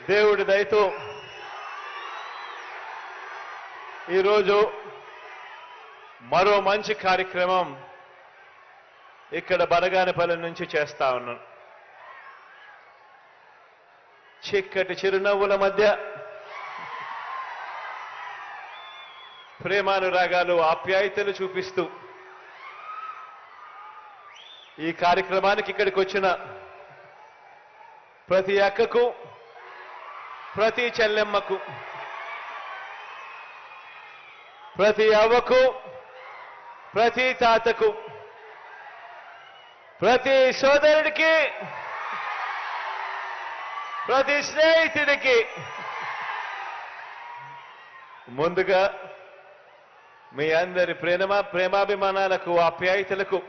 దేవుడి దయతో ఈరోజు మరో మంచి కార్యక్రమం ఇక్కడ బనగానపల్లి నుంచి చేస్తా ఉన్నాను. చిక్కటి చిరునవ్వుల మధ్య ప్రేమానురాగాలు ఆప్యాయతలు చూపిస్తూ ఈ కార్యక్రమానికి ఇక్కడికి వచ్చిన ప్రతి అక్కకు, ప్రతి చెల్లెమ్మకు, ప్రతి అవ్వకు, ప్రతి తాతకు, ప్రతి సోదరుడికి, ప్రతి స్నేహితుడికి ముందుగా మీ అందరి ప్రేమాభిమానాలకు, ఆప్యాయతలకు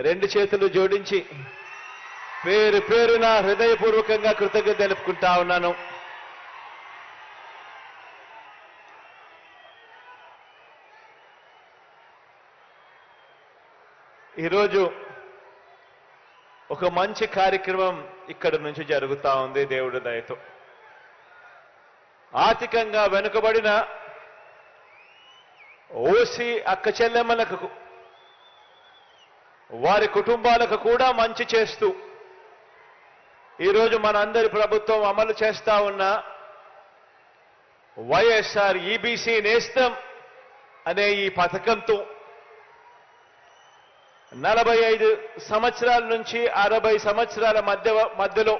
రెండు చేతులు జోడించి పేరు పేరున హృదయపూర్వకంగా కృతజ్ఞత తెలుపుకుంటా ఉన్నాను. ఈరోజు ఒక మంచి కార్యక్రమం ఇక్కడ నుంచి జరుగుతా ఉంది దేవుడి దయతో. ఆర్థికంగా వెనుకబడిన ఓసీ అక్క చెల్లెమ్మలకు, వారి కుటుంబాలకు కూడా మంచి చేస్తూ ఈరోజు మనందరి ప్రభుత్వం అమలు చేస్తా ఉన్న వైఎస్ఆర్ ఈబీసీ నేస్తం అనే ఈ పథకంతో 45 సంవత్సరాల నుంచి 60 సంవత్సరాల మధ్యలో